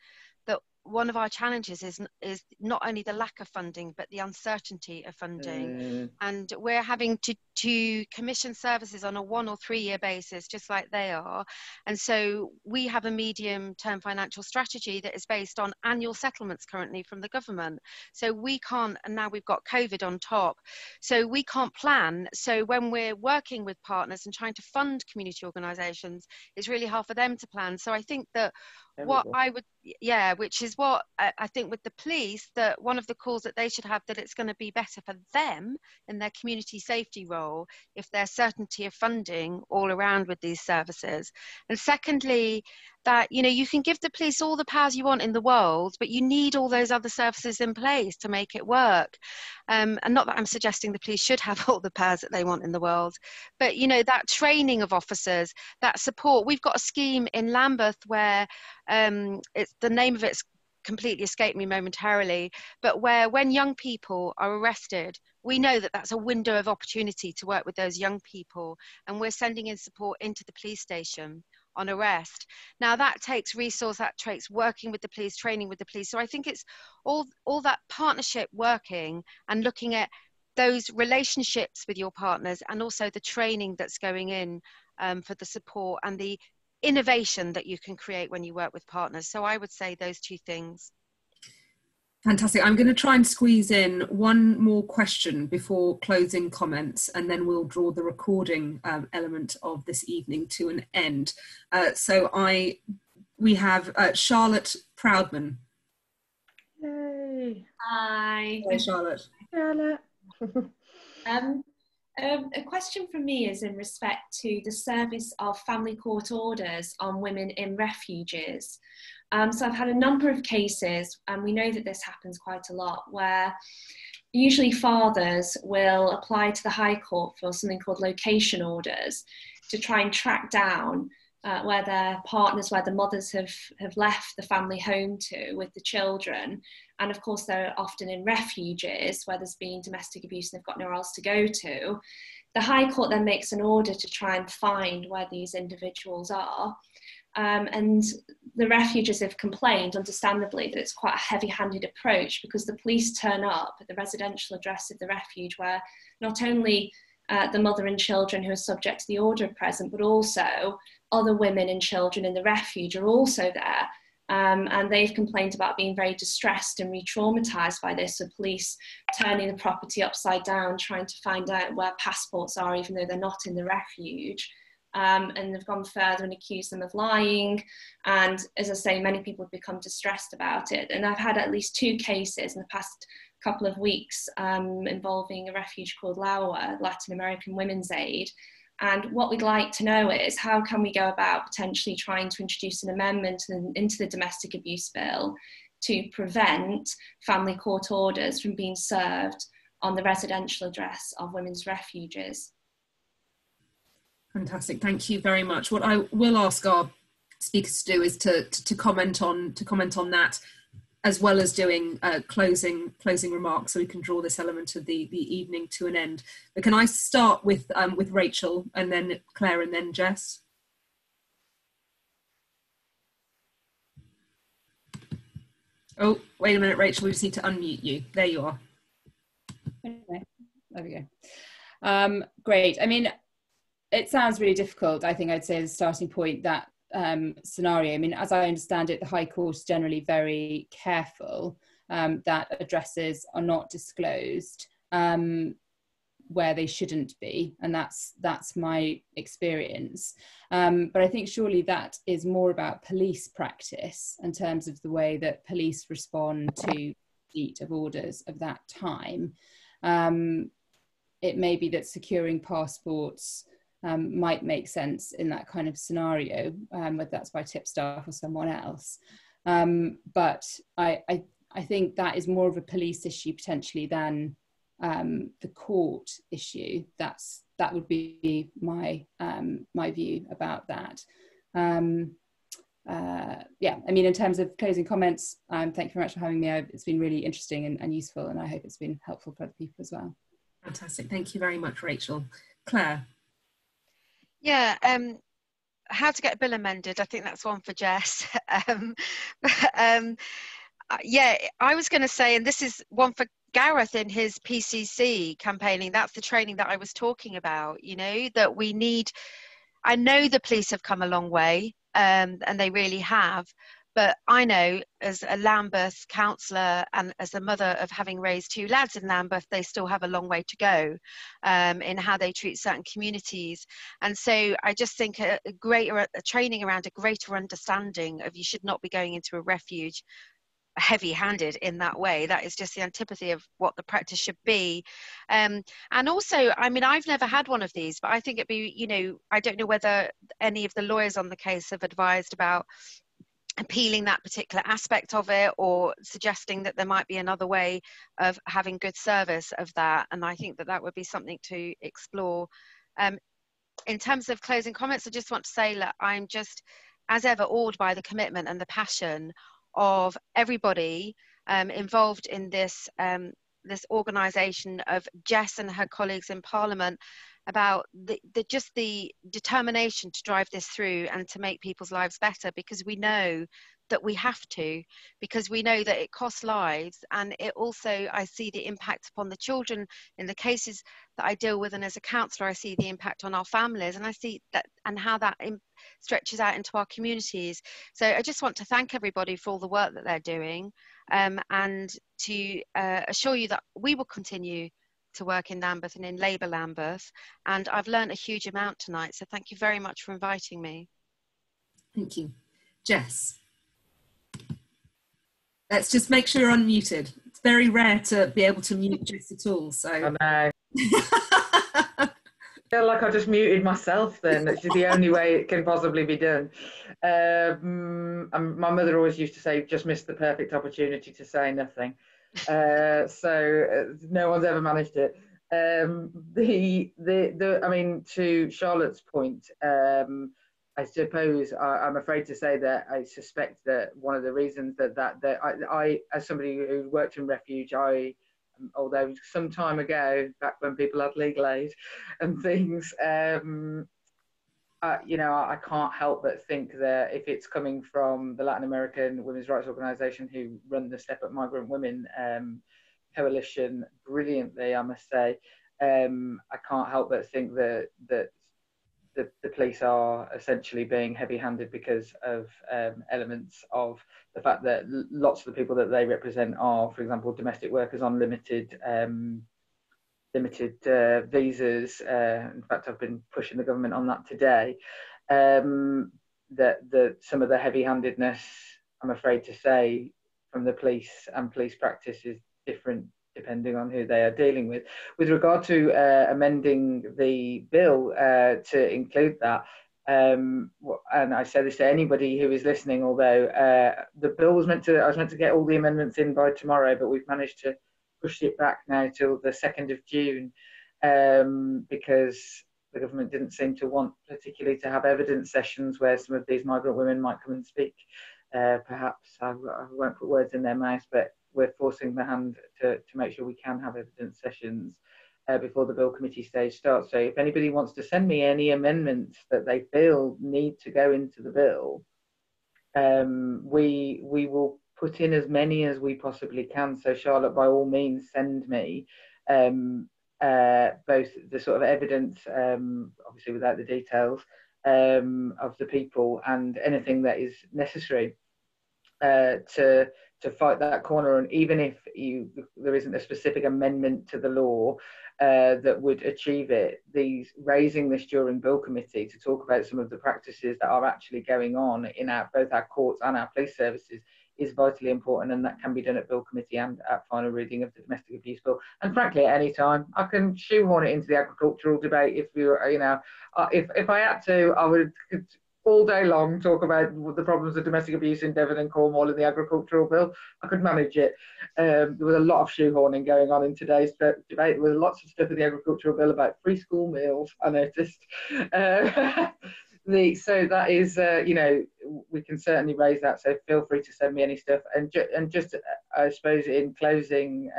that one of our challenges is not only the lack of funding, but the uncertainty of funding. And we're having to commission services on a 1 or 3 year basis, just like they are. And so we have a medium-term financial strategy that is based on annual settlements currently from the government. So we can't, and now we've got COVID on top, so we can't plan. So when we're working with partners and trying to fund community organisations, it's really hard for them to plan. So I think that what I would, which is what I think with the police, that one of the calls that they should have, that it's going to be better for them in their community safety role if there's certainty of funding all around with these services. And secondly, that, you know, you can give the police all the powers you want in the world, but you need all those other services in place to make it work. And not that I'm suggesting the police should have all the powers that they want in the world, but, you know, that training of officers, that support. We've got a scheme in Lambeth where it's, the name of it's completely escaped me momentarily, but where when young people are arrested, we know that that's a window of opportunity to work with those young people, and we're sending in support into the police station on arrest. Now that takes resource, that takes working with the police, training with the police. So I think it's all that partnership working and looking at those relationships with your partners, and also the training that's going in for the support and the innovation that you can create when you work with partners. So I would say those two things. Fantastic. I'm going to try and squeeze in one more question before closing comments, and then we'll draw the recording element of this evening to an end. We have Charlotte Proudman. Yay. Hi. Hi, Charlotte. Charlotte. A question from me is in respect to the service of family court orders on women in refuges. So I've had a number of cases, and we know that this happens quite a lot, where usually fathers will apply to the High Court for something called location orders to try and track down where their partners, where the mothers have left the family home to with the children. And of course, they're often in refuges where there's been domestic abuse and they've got nowhere else to go to. The High Court then makes an order to try and find where these individuals are. And the refuges have complained, understandably, that it's quite a heavy-handed approach, because the police turn up at the residential address of the refuge, where not only the mother and children who are subject to the order are present, but also other women and children in the refuge are also there. And they've complained about being very distressed and re-traumatised by this, so police turning the property upside down, trying to find out where passports are, even though they're not in the refuge. And they've gone further and accused them of lying. And as I say, many people have become distressed about it. And I've had at least 2 cases in the past couple of weeks involving a refuge called LAWA, Latin American Women's Aid. And what we'd like to know is, how can we go about potentially trying to introduce an amendment into the domestic abuse bill to prevent family court orders from being served on the residential address of women's refuges? Fantastic, thank you very much. What I will ask our speakers to do is to comment on that, as well as doing closing remarks, so we can draw this element of the evening to an end. But can I start with Rachel, and then Claire, and then Jess? Oh, wait a minute, Rachel, we just need to unmute you. There you are. Okay, there we go. Great. I mean, it sounds really difficult, I think I'd say, as a starting point, that scenario. I mean, as I understand it, the High Court is generally very careful that addresses are not disclosed where they shouldn't be, and that's my experience. But I think surely that is more about police practice in terms of the way that police respond to receipt of orders of that time. It may be that securing passports might make sense in that kind of scenario, whether that's by tip staff or someone else. But I think that is more of a police issue potentially than the court issue. That would be my my view about that. Yeah, I mean, in terms of closing comments, thank you very much for having me. It's been really interesting and useful, and I hope it's been helpful for other people as well. Fantastic, thank you very much, Rachel. Claire? Yeah, how to get a bill amended, I think that's one for Jess. Yeah, I was going to say, and this is one for Gareth in his PCC campaigning, that's the training that I was talking about, you know, that we need. I know the police have come a long way, and they really have. But I know, as a Lambeth councillor and as a mother of having raised 2 lads in Lambeth, they still have a long way to go in how they treat certain communities. And so I just think a training around a greater understanding of you should not be going into a refuge heavy-handed in that way. That is just the antipathy of what the practice should be. And also, I mean, I've never had one of these, but I think it'd be, you know, I don't know whether any of the lawyers on the case have advised about appealing that particular aspect of it, or suggesting that there might be another way of having good service of that. And I think that that would be something to explore. In terms of closing comments, I just want to say that I'm just, as ever, awed by the commitment and the passion of everybody involved in this this organisation, of Jess and her colleagues in Parliament, about just the determination to drive this through and to make people's lives better, because we know that we have to, because we know that it costs lives. And it also, I see the impact upon the children in the cases that I deal with, and as a counsellor I see the impact on our families, and I see that and how that stretches out into our communities. So I just want to thank everybody for all the work that they're doing, and to assure you that we will continue to work in Lambeth and in Labour Lambeth. And I've learned a huge amount tonight, so thank you very much for inviting me. Thank you. Jess. Let's just make sure you're unmuted. It's very rare to be able to mute Jess at all. So I know. I feel like I just muted myself then. It's the only way it can possibly be done. My mother always used to say, just missed the perfect opportunity to say nothing. So no one's ever managed it. I mean, to Charlotte's point, I suppose I'm afraid to say that I suspect that one of the reasons that I as somebody who worked in refuge, although some time ago, back when people had legal aid and things, you know, I can't help but think that if it's coming from the Latin American Women's Rights Organisation, who run the Step Up Migrant Women coalition brilliantly, I must say, I can't help but think that the police are essentially being heavy-handed because of elements of the fact that lots of the people that they represent are, for example, domestic workers on limited visas. In fact, I've been pushing the government on that today. That some of the heavy-handedness, I'm afraid to say, from the police and police practice is different depending on who they are dealing with. With regard to amending the bill to include that, and I say this to anybody who is listening, although the bill I was meant to get all the amendments in by tomorrow, but we've managed to push it back now till the 2nd of June because the government didn't seem to want particularly to have evidence sessions where some of these migrant women might come and speak. Perhaps I won't put words in their mouth, but we're forcing the hand to make sure we can have evidence sessions before the bill committee stage starts. So if anybody wants to send me any amendments that they feel need to go into the bill, we will put in as many as we possibly can. So Charlotte, by all means, send me both the sort of evidence, obviously without the details, of the people, and anything that is necessary to fight that corner. And even if there isn't a specific amendment to the law that would achieve it, raising this during bill committee to talk about some of the practices that are actually going on in both our courts and our police services is vitally important, and that can be done at bill committee and at final reading of the domestic abuse bill. And frankly, at any time, I can shoehorn it into the agricultural debate. If if I had to, I would all day long talk about the problems of domestic abuse in Devon and Cornwall in the agricultural bill. I could manage it. There was a lot of shoehorning going on in today's debate. There was lots of stuff in the agricultural bill about free school meals, I noticed. So that is, we can certainly raise that. So feel free to send me any stuff. And just, I suppose, in closing,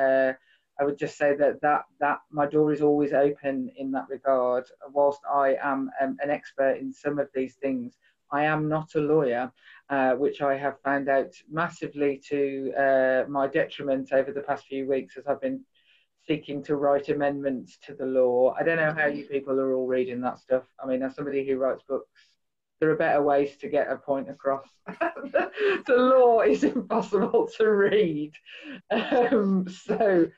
I would just say that my door is always open in that regard. Whilst I am an expert in some of these things, I am not a lawyer, which I have found out massively to my detriment over the past few weeks as I've been seeking to write amendments to the law. I don't know how you people are all reading that stuff. I mean, as somebody who writes books, there are better ways to get a point across. The law is impossible to read. I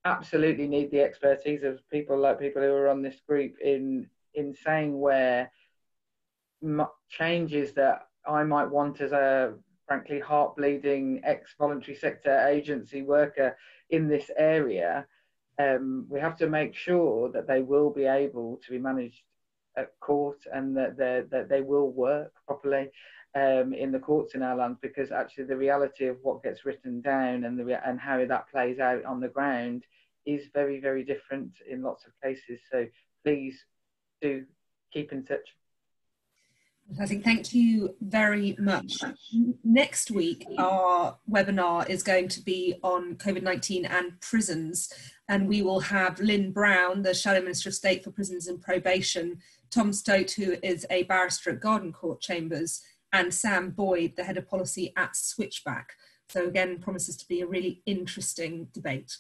absolutely need the expertise of people like people who are on this group in saying where changes that I might want as a frankly heart-bleeding ex-voluntary sector agency worker in this area. We have to make sure that they will be able to be managed at court and that they will work properly in the courts in our land, because actually the reality of what gets written down and how that plays out on the ground is very, very different in lots of cases. So please do keep in touch. Fantastic. Thank you very much. Next week, our webinar is going to be on COVID-19 and prisons, and we will have Lynn Brown, the Shadow Minister of State for Prisons and Probation, Tom Stote, who is a barrister at Garden Court Chambers, and Sam Boyd, the Head of Policy at Switchback. So again, promises to be a really interesting debate.